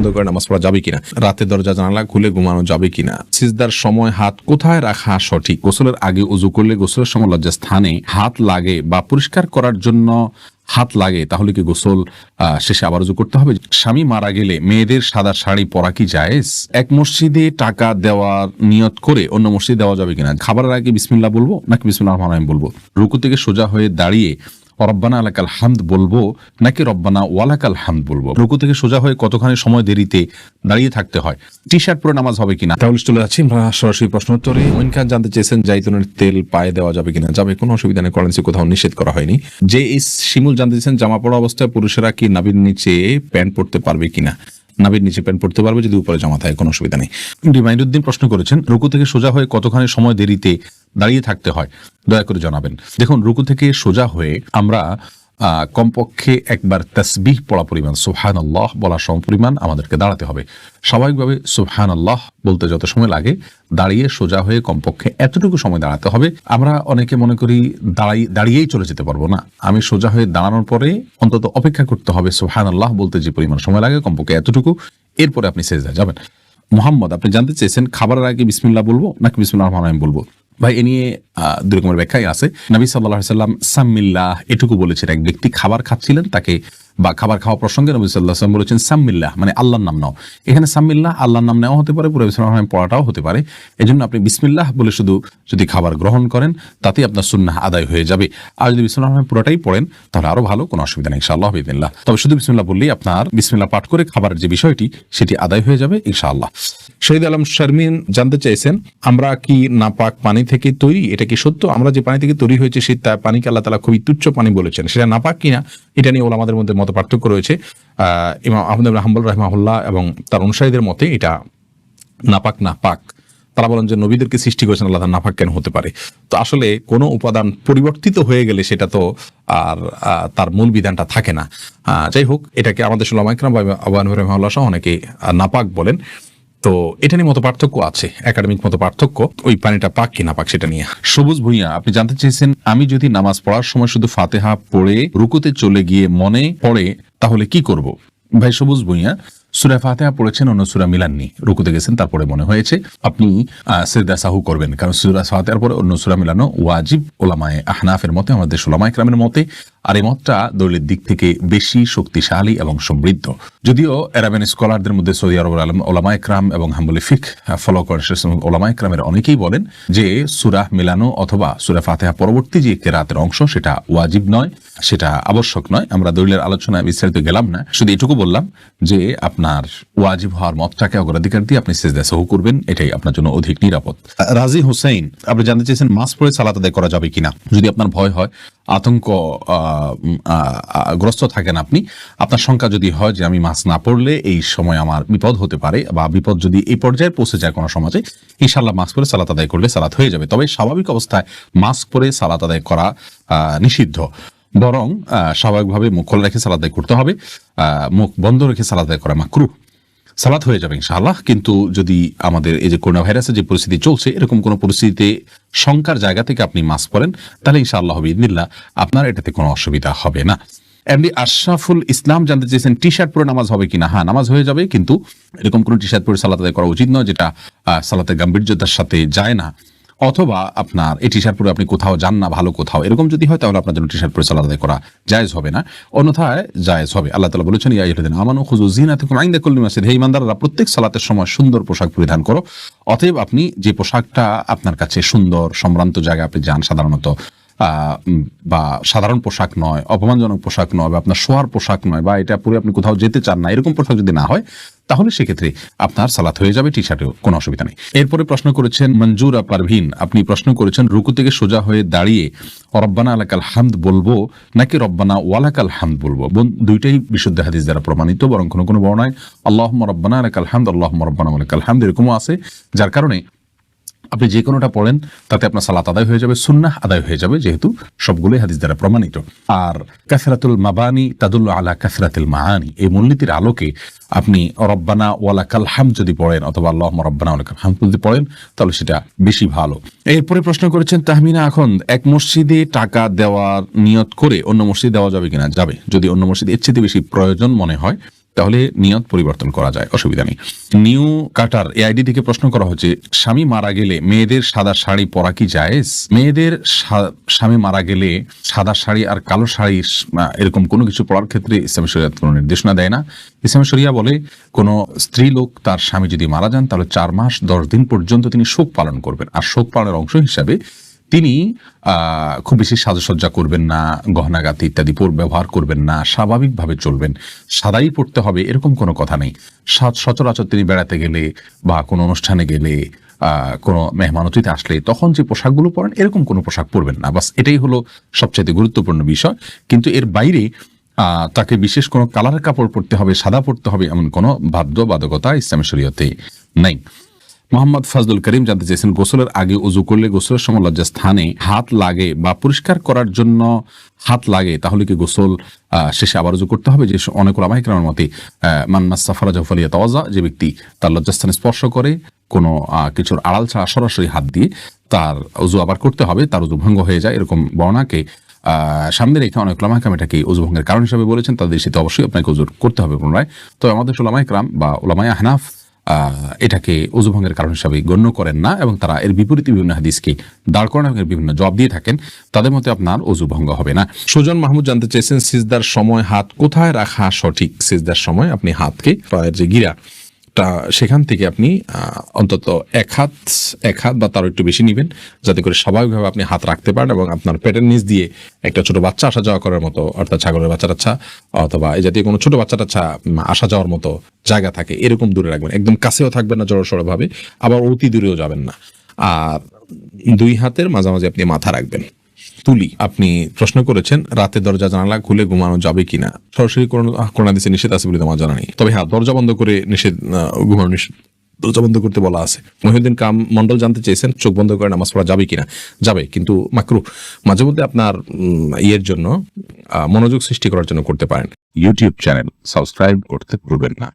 বন্ধ করে নামাজ পড়া যাবে কিনা, রাতে দরজা জানালা খুলে ঘুমানো যাবে কিনা, সিজদার সময় হাত কোথায় রাখা সঠিক, গোসলের আগে উযু করলে গোসলের সময় লজ্জা স্থানে হাত লাগে বা পরিষ্কার করার জন্য হাত লাগে, তাহলে কি গোসল শেষে আবার উযু করতে হবে? স্বামী মারা গেলে মেয়েদের সাদা শাড়ি পরা কি জায়েজ? এক মসজিদে টাকা দেওয়ার নিয়ত করে অন্য মসজিদে দেওয়া যাবে কিনা? খাবারের আগে বিসমিল্লাহ বলবো নাকি বিসমিল্লাহির রহমানির রহিম বলবো? রুকু থেকে সোজা হয়ে দাঁড়িয়ে রব্বানা লাকাল হামদ বলবো নাকি রব্বানা ওয়ালাকাল হামদ বলবো? রুকু থেকে সোজা হয়ে কতখানি সময় দেরিতে দাঁড়িয়ে থাকতে হয়? টি শার্ট পরে নামাজ হবে কিনা? তাহলে চলে যাচ্ছি আমরা সরাসরি প্রশ্ন উত্তরে। মঈন খান জানতে চেয়েছেন জাইতুনের তেল পায়ে দেওয়া যাবে কিনা? যাবে, কোনো অসুবিধা নেই, কোরআনে কোথাও নিষেধ করা হয়নি। যে ইস শিমুল জানতে চেয়েছেন জামা পড়া অবস্থায় পুরুষেরা কি নাভির নিচে প্যান্ট পরতে পারবে কিনা? নাভির নিচে প্যান্ট পড়তে পারবে যদি উপরে জামা থাকে, কোনো অসুবিধা নেই। রিমাইন্ডুদ্দিন প্রশ্ন করেছেন রুকু থেকে সোজা হয়ে কতখানি সময় দেরিতে দাঁড়িয়ে থাকতে হয়, দয়া করে জানাবেন। দেখুন, রুকু থেকে সোজা হয়ে আমরা কমপক্ষে একবার তাসবিহ পড়া পরিমাণ সুবহানাল্লাহ বলা সমপরিমাণ আমাদেরকে দাঁড়াতে হবে। স্বাভাবিকভাবে সুবহানাল্লাহ বলতে যত সময় লাগে, দাঁড়িয়ে সোজা হয়ে কমপক্ষে এতটুকু সময় দাঁড়াতে হবে। আমরা অনেকে মনে করি দাঁড়িয়েই চলে যেতে পারবো না, আমি সোজা হয়ে দাঁড়ানোর পরে অন্তত অপেক্ষা করতে হবে সুবহানাল্লাহ বলতে যে পরিমাণ সময় লাগে কমপক্ষে এতটুকু, এরপরে আপনি সেজদায় যাবেন। মোহাম্মদ, আপনি জানতে চেয়েছেন খাবারের আগে বিসমিল্লাহ বলবো নাকি বিসমিল্লাহির রহমানির রহিম বলবো? ভাই, এ নিয়ে দুই রকমের ব্যাখ্যাই আছে। নবী সাল্লাল্লাহু আলাইহি ওয়াসাল্লাম সাম্মিল্লাহ এটুকু বলেছেন। এক ব্যক্তি খাবার খাচ্ছিলেন, তাকে বা খাবার খাওয়া প্রসঙ্গে নবী সাল্লাল্লাহু আলাইহি ওয়াসাল্লাম বলেছেন সাম্মিল্লাহ, মানে আল্লাহর নাম নাও। এখানে সাম্মিল্লাহ আল্লাহর নাম নেওয়া হতে পারে, পুরো বিসমিল্লাহির রহমানির রহিম পড়াটাও হতে পারে। এজন্য আপনি বিসমিল্লাহ বলে শুধু যদি খাবার গ্রহণ করেন তাতে আপনার সুন্নাহ আদায় হয়ে যাবে। আর যদি বিসমিল্লাহির রহমানির রহিম পুরোটাই পড়েন তাহলে আরো ভালো, কোনো অসুবিধা নেই ইনশাআল্লাহ বিইذনিল্লাহ। তবে শুধু বিসমিল্লাহ বললেই আপনার বিসমিল্লাহ পাঠ করে খাবারের যে বিষয়টি সেটি আদায় হয়ে যাবে ইনশাআল্লাহ। শহীদ আলম শারমিন জানতে চাইছেন আমরা কি নাপাক পানি থেকে তৈরি, এটা কি সত্য? আমরা যে পানি থেকে তৈরি হয়েছে সেই পানিকে আল্লাহ তাআলা খুবই তুচ্ছ পানি বলেছেন, সেটা নাপাক কিনা এটা নিয়ে ওলামাদের মধ্যে মত পার্থক্য রয়েছে। ইমাম আহমদ ইবনে হাম্বল রাহিমাহুল্লাহ এবং তার অনুসারীদের মতে এটা নাপাক না পাক। তারা বলেন যে নবীদেরকে সৃষ্টি করেছেন আল্লাহ, নাপাক কেন হতে পারে? তো আসলে কোনো উপাদান পরিবর্তিত হয়ে গেলে সেটা তো আর তার মূল বিধানটা থাকে না। যাই হোক, এটাকে আমাদের উলামায়ে কেরাম বা আবু হানিফা রাহিমাহুল্লাহ সহ অনেকে নাপাক বলেন। তো এটা নিয়ে মতো পার্থক্য আছে, একাডেমিক মতো পার্থক্য, ওই পানিটা পাক কি না পাক সেটা নিয়ে। সবুজ ভুঁইয়া, আপনি জানতে চেয়েছেন আমি যদি নামাজ পড়ার সময় শুধু ফাতিহা পড়ে রুকুতে চলে গিয়ে মনে পড়ে তাহলে কি করব? ভাই সবুজ ভুঁইয়া, সূরা ফাতিহা পড়েছেন, অন্য সূরা মিলাননি, রুকুতে গেছেন, তারপরে মনে হয়েছে, আপনি সিজদা সাহু করবেন, কারণ সূরা ফাতিহার পরে অন্য সূরা মিলানো ওয়াজিব ওলামায়ে আহনাফের মতে, আমাদের উলামায়ে কেরামের মতে। আর এই মতটা দলিলের দিক থেকে বেশি শক্তিশালী এবং সমৃদ্ধ। যদিও আরাবিয়ান স্কলারদের মধ্যে সৌদি আরবের ওলামায়ে কেরাম এবং হাম্বলি ফিকহ ফলো করেন ওলামায়ে কেরামের অনেকেই বলেন যে সূরা মিলানো অথবা সূরা ফাতিহা পরবর্তী যে কিরাতের অংশ সেটা ওয়াজিব নয়, সেটা আবশ্যক নয়। আমরা দলিলের আলোচনায় বিস্তারিত গেলাম না, শুধু এটুকু বললাম যে আপনার ওয়াজিব হওয়ার মতটাকে অগ্রাধিকার দিয়ে আপনি সিজদা সাহু করবেন, এটাই আপনার জন্য অধিক নিরাপদ। রাজি হোসেন, আপনি জানতে চেয়েছেন মাস্ক পরে সালাত আদায় করা যাবে কিনা? যদি আপনার ভয় হয়, আতঙ্ক গ্রস্ত থাকেন আপনি, আপনার শঙ্কা যদি হয় যে আমি মাস্ক না পড়লে এই সময় আমার বিপদ হতে পারে, বা বিপদ যদি এই পর্যায়ে পৌঁছে যায় কোনো সমাজে, ইনশাআল্লাহ মাস্ক পরে সালাত আদায় করলে সালাত হয়ে যাবে। তবে স্বাভাবিক অবস্থায় মাস্ক পরে সালাত আদায় করা নিষিদ্ধ, বরং স্বাভাবিকভাবে মুখ খোলা রেখে সালাত আদায় করতে হবে। মুখ বন্ধ রেখে সালাত আদায় করা মাকরুহ। সালাত হয়ে যাবে ইনশাআল্লাহ। কিন্তু যদি আমাদের এই যে করোনা ভাইরাসের যে পরিস্থিতি চলছে, এরকম কোন পরিস্থিতিতে শঙ্কার জায়গা থেকে আপনি মাস্ক পরেন, তাহলে ইনশাআল্লাহ বিইذনিল্লাহ আপনার এটাতে কোনো অসুবিধা হবে না। এমডি আশরাফুল ইসলাম জানতে চেয়েছেন টি শার্ট পরে নামাজ হবে কিনা? হ্যাঁ, নামাজ হয়ে যাবে, কিন্তু এরকম কোন টি শার্ট পরে সালাত আদায় করা উচিত নয় যেটা সালাতের গাম্ভীর্যতার সাথে যায় না, অথবা আপনার এই টি শার্ট পরে আপনি কোথাও যান না ভালো কোথাও, এরকম যদি হয় তাহলে আপনার জন্য টি শার্ট পরে সালাত আদায় করা জায়েজ হবে না, অন্যথায় জায়েজ হবে। আল্লাহ তাআলা বলেছেন ইয়া আইয়ুহাল্লাযীনা আমানু খুযু যিনাতাকুম ইনদা কুল্লি মাসজিদ, হে ঈমানদাররা প্রত্যেক সালাতের সময় সুন্দর পোশাক পরিধান করো। অতএব আপনি যে পোশাকটা আপনার কাছে সুন্দর, সম্ভ্রান্ত জায়গায় আপনি যান সাধারণত, বা সাধারণ পোশাক নয়, অপমানজনক পোশাক নয়, বা আপনার শোয়ার পোশাক নয়, বা এটা পরে আপনি কোথাও যেতে চান না, এরকম পোশাক যদি না হয় তাহলে সেক্ষেত্রে আপনার সালাত হয়ে যাবে, টি শার্টেও কোনো অসুবিধা নেই। এরপরে প্রশ্ন করেছেন মঞ্জুরা পারভিন, আপনি প্রশ্ন করেছেন রুকু থেকে সোজা হয়ে দাঁড়িয়ে রব্বানা লাকাল হামদ বলবো নাকি রব্বানা ওয়ালাকাল হামদ বলবো? দুইটাই বিশুদ্ধ হাদিস দ্বারা প্রমাণিত, বরং কোনো কোনো বর্ণায় আল্লাহুম্মা রব্বানা লাকাল হামদ, আল্লাহুম্মা রব্বানা ওয়ালাকাল হামদ এরকমও আছে, যার কারণে আপনি যে কোনোটা পড়েন তাতে আপনার সালাত আদায় হয়ে যাবে, সুন্নাহ আদায় হয়ে যাবে, যেহেতু সবগুলোই হাদিস দ্বারা প্রমাণিত। আর কাসরাতুল মাবানি তাদুল্লু আলা কাসরাতিল মাআনি, এই মূলনীতির আলোকে আপনি রব্বানা ওয়ালাকাল হামদ যদি পড়েন অথবা আল্লাহুম্মা রব্বানা ওয়ালাকাল হামদ যদি পড়েন তাহলে সেটা বেশি ভালো। এরপরে প্রশ্ন করেছেন তাহমিনা আখন্দ, এক মসজিদে টাকা দেওয়ার নিয়ত করে অন্য মসজিদে দেওয়া যাবে কিনা? যাবে, যদি অন্য মসজিদে এর চেয়ে বেশি প্রয়োজন মনে হয় তাহলে নিয়ত পরিবর্তন করা যায়, অসুবিধা নেই। নিউ কাটার এআইডি থেকে প্রশ্ন করা হচ্ছে, স্বামী মারা গেলে মেয়েদের সাদা শাড়ি পরা কি জায়েজ? মেয়েদের স্বামী মারা গেলে সাদা শাড়ি আর কালো শাড়ি এরকম কোনো কিছু পরার ক্ষেত্রে ইসলাম শরিয়ত কোনো নির্দেশনা দেয় না। ইসলাম শরিয়া বলে কোনো স্ত্রী লোক তার স্বামী যদি মারা যান তাহলে 4 মাস 10 দিন পর্যন্ত তিনি শোক পালন করবেন, আর শোক পালনের অংশ হিসাবে তিনি খুব বেশি সাজসজ্জা করবেন না, গহনাগাতি ইত্যাদি ব্যবহার করবেন না, স্বাভাবিকভাবে চলবেন। সাদাই পড়তে হবে এরকম কোনো কথা নেই। সচরাচর তিনি বেড়াতে গেলে বা কোনো অনুষ্ঠানে গেলে, কোনো মেহমান অতিথি আসলে তখন যে পোশাকগুলো পরেন এরকম কোনো পোশাক পরবেন না। বাস এটাই হলো সবচেয়ে গুরুত্বপূর্ণ বিষয়। কিন্তু এর বাইরে তাকে বিশেষ কোনো কালারের কাপড় পরতে হবে, সাদা পরতে হবে এমন কোনো বাধ্যবাধকতা ইসলামী শরীয়তে নেই। মোহাম্মদ ফাজলুল করিম জানতে চেয়েছেন, গোসলের আগে উযু করলে গোসলের সময় লজ্জাস্থানে হাত লাগে বা পরিষ্কার করার জন্য হাত লাগে, তাহলে কি গোসল শেষে আবার উযু করতে হবে? যে অনেক উলামায়ে কেরামের মতে মান মাসসা ফারাজাহু ফালিয়াতাওয়াজ্জা, যে ব্যক্তি তার লজ্জাস্থানে স্পর্শ করে কোনো কিছুর আড়াল ছাড়া সরাসরি হাত দিয়ে তার উযু আবার করতে হবে, তার উযু ভঙ্গ হয়ে যায়, এরকম বর্ণনাকে সামনে রেখে অনেক উলামায়ে কেরাম এটাকে উযু ভঙ্গের কারণ হিসেবে বলেছেন। তাদের সাথে অবশ্যই আপনাকে উযু করতে হবে পুনরায়। তবে আমাদের উলামায়ে কেরাম বা উলামায়ে আহনাফ এটাকে উযু ভঙ্গের কারণ হিসাবে গণ্য করেন না, এবং তারা এর বিপরীতে বিভিন্ন হাদিসকে দাঁড় করান এবং বিভিন্ন জবাব দিয়ে থাকেন। তাদের মতে আপনার উযু ভঙ্গ হবে না। সুজন মাহমুদ জানতে চেয়েছেন, সিজদার সময় হাত কোথায় রাখা সঠিক? সিজদার সময় আপনি হাতকে পায়ের যে গিরা সেখান থেকে আপনি অন্তত এক হাত বা তার একটু বেশি নিবেন, যাতে করে স্বাভাবিকভাবে আপনি হাত রাখতে পারেন এবং আপনার পেটের নিচ দিয়ে একটা ছোট বাচ্চা আসা যাওয়া করার মতো, অর্থাৎ ছাগলের বাচ্চা টাচ্ছা অথবা এই জাতীয় কোনো ছোট বাচ্চা টাচ্ছা আসা যাওয়ার মতো জায়গা থাকে এরকম দূরে রাখবেন। একদম কাছেও থাকবেন না জড়সড় ভাবে, আবার অতি দূরেও যাবেন না। আর 2 হাতের মাঝামাঝি আপনি মাথা রাখবেন। তুলি আপনি প্রশ্ন করেছেন, রাতে দরজা জানালা খুলে ঘুমানো যাবে কিনা? সরাসরি কোন হাদিসে নিষেধ আছে বলে আমার জানা নেই। তবে হ্যাঁ, দরজা বন্ধ করে ঘুমানো নিষেধ, দরজা বন্ধ করতে বলা আছে। মহিউদ্দিন কাম মন্ডল জানতে চেয়েছেন, চোখ বন্ধ করে নামাজ পড়া যাবে কিনা? যাবে, কিন্তু মাকরুহ। মাঝে মধ্যে আপনার ইয়ের জন্য মনোযোগ সৃষ্টি করার জন্য করতে পারেন। ইউটিউব চ্যানেল সাবস্ক্রাইব করতে ভুলবেন না।